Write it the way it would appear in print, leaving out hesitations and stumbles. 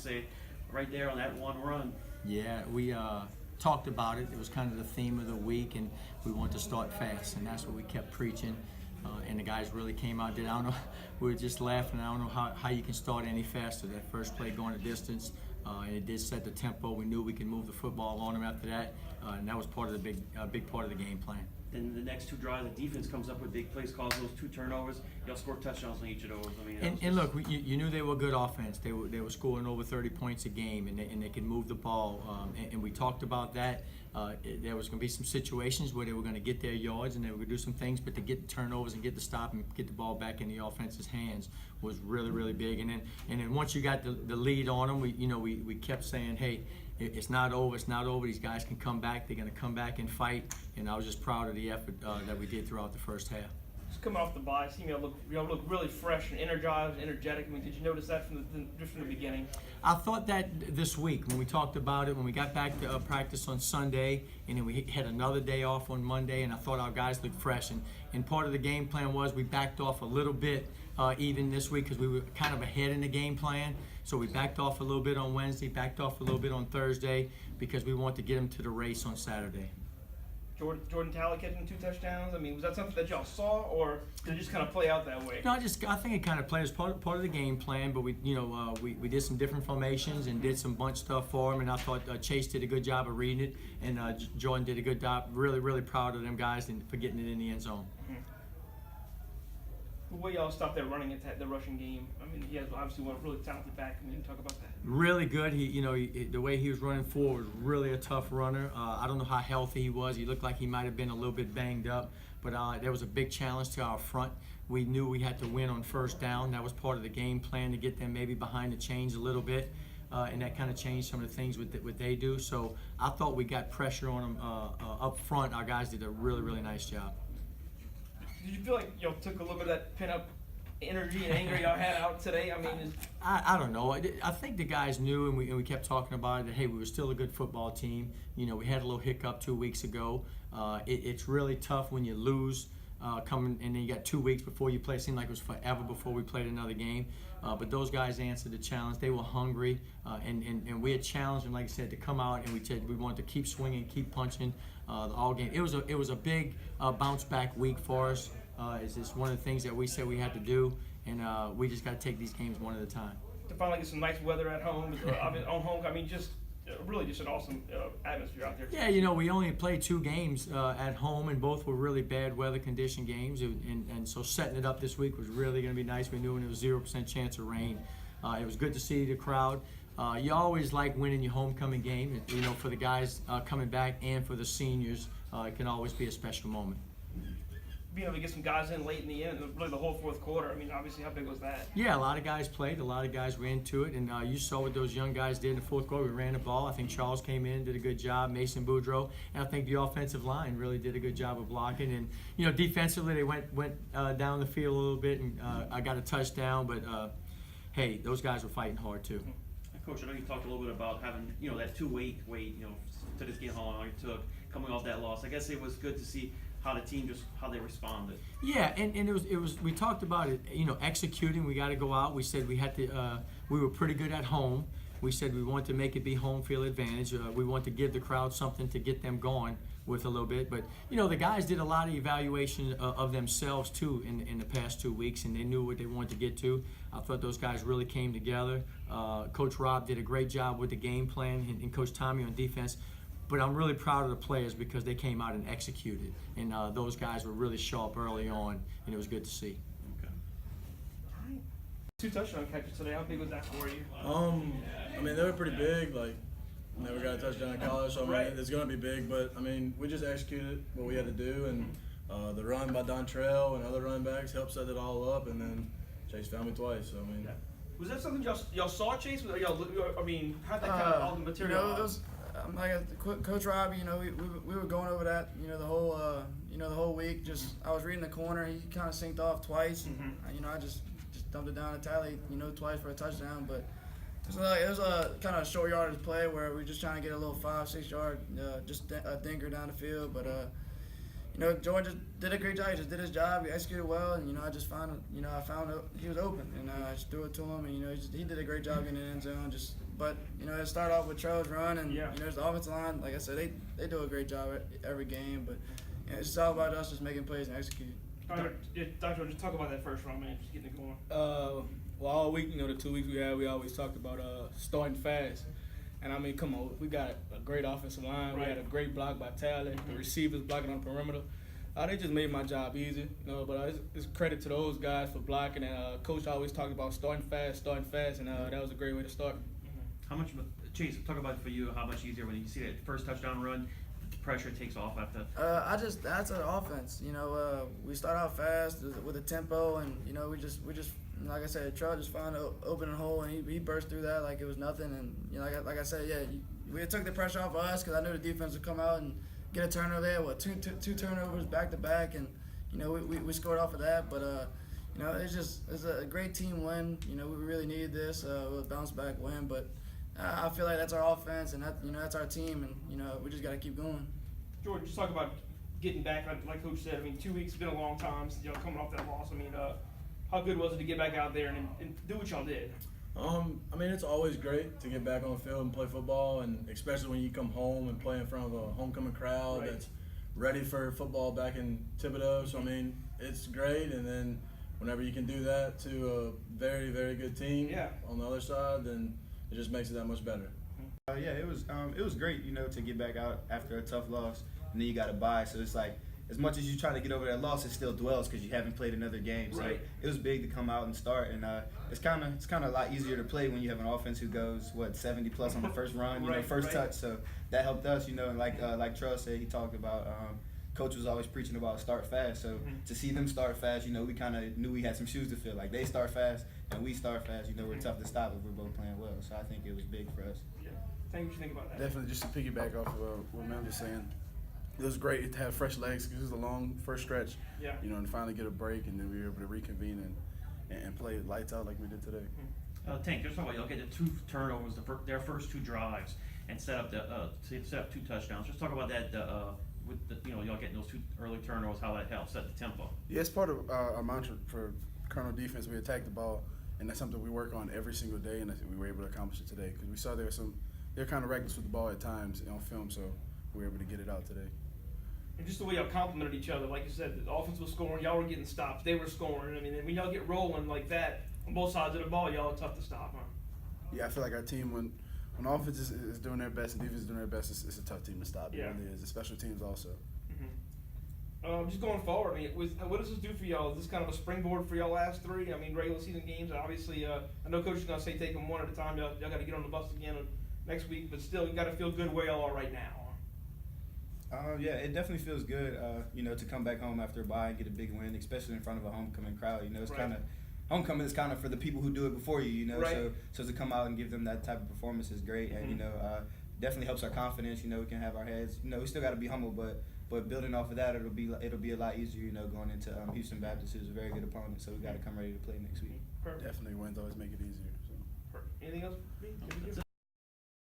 say, right there on that one run. Yeah, we talked about it. It was kind of the theme of the week, and we wanted to start fast, and that's what we kept preaching. And the guys really came out. I don't know, we were just laughing. I don't know how you can start any faster. That first play going a distance, and it did set the tempo. We knew we could move the football on them after that, and that was part of the big part of the game plan. Then the next two drives, the defense comes up with big plays, calls those 2 turnovers. Y'all scored touchdowns on each of those. I mean, and look, you knew they were good offense. They were scoring over 30 points a game, and they could move the ball. And we talked about that. There was going to be some situations where they were going to get their yards and they were going to do some things, but to get the turnovers and get the stop and get the ball back in the offense's hands was really, really big. And then once you got the lead on them, we kept saying, hey, it's not over. It's not over. These guys can come back. They're going to come back and fight. And I was just proud of the effort that we did throughout the first half. Just coming off the bye, seeing y'all look really fresh and energized, energetic. I mean, did you notice that just from the beginning? I thought that this week when we talked about it, when we got back to practice on Sunday, and then we had another day off on Monday, and I thought our guys looked fresh. And part of the game plan was we backed off a little bit even this week because we were kind of ahead in the game plan. So we backed off a little bit on Wednesday, backed off a little bit on Thursday because we wanted to get them to the race on Saturday. Jordan Talley catching 2 touchdowns. I mean, was that something that y'all saw, or did it just kind of play out that way? No, I think it kind of played as part of the game plan. But we did some different formations and did some bunch stuff for him. And I thought Chase did a good job of reading it, and Jordan did a good job. Really, really proud of them guys for getting it in the end zone. Mm-hmm. The way y'all stopped that running attack, the rushing game. I mean, he has obviously one really talented back. I mean, talk about that. Really good. The way he was running forward was really a tough runner. I don't know how healthy he was. He looked like he might have been a little bit banged up, but there was a big challenge to our front. We knew we had to win on first down. That was part of the game plan to get them maybe behind the chains a little bit, and that kind of changed some of the things with what they do. So I thought we got pressure on them up front. Our guys did a really, really nice job. Did you feel like y'all took a little bit of that pin-up energy and anger y'all had out today? I mean, I don't know. I think the guys knew, and we kept talking about it, that, hey, we were still a good football team. We had a little hiccup 2 weeks ago. It's really tough when you lose coming, and then you got 2 weeks before you play. It seemed like it was forever before we played another game. But those guys answered the challenge. They were hungry, and we had challenged them, like I said, to come out, and we said we wanted to keep swinging, keep punching all game. It was a big bounce back week for us. It's just one of the things that we said we had to do, and we just got to take these games one at a time. To finally get some nice weather at home, on home. I mean, just really just an awesome atmosphere out there. Yeah, we only played 2 games at home, and both were really bad weather condition games, and so setting it up this week was really going to be nice. We knew when it was 0% chance of rain. It was good to see the crowd. You always like winning your homecoming game. For the guys coming back and for the seniors, it can always be a special moment. Being able to get some guys in late in the end, really the whole fourth quarter. I mean, obviously, how big was that? Yeah, a lot of guys played. A lot of guys ran to it, and you saw what those young guys did in the fourth quarter. We ran the ball. I think Charles came in, did a good job. Mason Boudreaux, and I think the offensive line really did a good job of blocking. And defensively, they went down the field a little bit, and I got a touchdown. But hey, those guys were fighting hard too. Coach, I know you talked a little bit about having that 2 week wait, to this game, how long it took coming off that loss. I guess it was good to see how the team how they responded. Yeah, and it was we talked about it, executing. We got to go out. We said we had to. We were pretty good at home. We said we wanted to make it be home field advantage. We want to give the crowd something to get them going with a little bit. But the guys did a lot of evaluation of themselves too in the past 2 weeks, and they knew what they wanted to get to. I thought those guys really came together. Coach Rob did a great job with the game plan, and Coach Tommy on defense. But I'm really proud of the players because they came out and executed. And those guys were really sharp early on, and it was good to see. Okay. All right. 2 touchdown catches today. How big was that for you? I mean, they were pretty big. Like, never got a touchdown in college, so I mean, it's going to be big. But, I mean, we just executed what we had to do. And the run by Dontrell and other running backs helped set it all up. And then Chase found me twice. So, I mean. Was that something y'all saw, Chase? How'd that kind of all the material? It was, Coach Rob, we were going over that, the whole week. Just I was reading the corner, he kind of synced off twice, and I just dumped it down to Talley, twice for a touchdown. But it was a kind of short yardage play where we were just trying to get a little 5-6 yard, just a dinker down the field. But Jordan just did a great job. He just did his job. He executed well, and I just found he was open, and I just threw it to him, and he did a great job getting in the end zone. But it started off with Trell's run, and the offensive line, like I said, they do a great job every game. But it's just all about us just making plays and executing. Doctor, just talk about that first run, man. Just getting it going. Well, all week, the 2 weeks we had, we always talked about starting fast. And I mean, come on, we got a great offensive line. We had a great block by Talley. The receivers blocking on the perimeter. They just made my job easy, But it's credit to those guys for blocking. And Coach always talked about starting fast, and that was a great way to start. How much, Chase, talk about it for you, how much easier when you see that first touchdown run, the pressure takes off after? That's an offense. We start out fast with a tempo, and we just like I said, Trell just found an opening hole, and he burst through that like it was nothing. And like I said, we took the pressure off of us because I knew the defense would come out and get a turnover there. Two turnovers back to back, and we scored off of that. But it's a great team win. We really needed this with a bounce back win, but I feel like that's our offense, and that's our team, and we just got to keep going. George, just talk about getting back. Like Coach said, 2 weeks has been a long time since coming off that loss. How good was it to get back out there and do what y'all did? It's always great to get back on the field and play football, and especially when you come home and play in front of a homecoming crowd that's ready for football back in Thibodeau. So, it's great, and then whenever you can do that to a very, very good team on the other side, then it just makes it that much better. It was great, to get back out after a tough loss, and then you got to bye. So it's like, as much as you try to get over that loss, it still dwells because you haven't played another game. So it was big to come out and start, and it's kind of a lot easier to play when you have an offense who goes 70 plus on the first run, first touch. So that helped us, and like Trell said, he talked about. Coach was always preaching about start fast. So to see them start fast, we kind of knew we had some shoes to fill. Like they start fast and we start fast. We're tough to stop if we're both playing well. So I think it was big for us. Yeah. Thank you. What you think about that? Definitely, just to piggyback off of what Mel was saying. It was great to have fresh legs because it was a long first stretch. Yeah. And finally get a break, and then we were able to reconvene and play lights out like we did today. Tank, just talk about y'all get the 2 turnovers, their first 2 drives, and set up 2 touchdowns. Just talk about that. With y'all getting those 2 early turnovers, how that helps set the tempo. Yeah, it's part of our mantra for Colonel defense. We attack the ball, and that's something we work on every single day, and we were able to accomplish it today because we saw they're kind of reckless with the ball at times on film, so we were able to get it out today. And just the way y'all complimented each other, like you said, the offense was scoring, y'all were getting stops, they were scoring. And when y'all get rolling like that on both sides of the ball, y'all are tough to stop, huh? Yeah, I feel like our team, when offense is doing their best and defense is doing their best, it's a tough team to stop. Yeah. It really is. The special teams also. Just going forward, what does this do for y'all? Is this kind of a springboard for y'all last 3? Regular season games, obviously, I know Coach is going to say take them one at a time. Y'all got to get on the bus again next week, but still, you got to feel good where y'all are right now. It definitely feels good, to come back home after a bye and get a big win, especially in front of a homecoming crowd. It's kind of homecoming is kind of for the people who do it before you. So to come out and give them that type of performance is great, and definitely helps our confidence. We can have our heads. We still got to be humble, but building off of that, it'll be a lot easier. Going into Houston Baptist, who's a very good opponent. So we got to come ready to play next week. Perfect. Definitely wins always make it easier. So. Perfect. Anything else?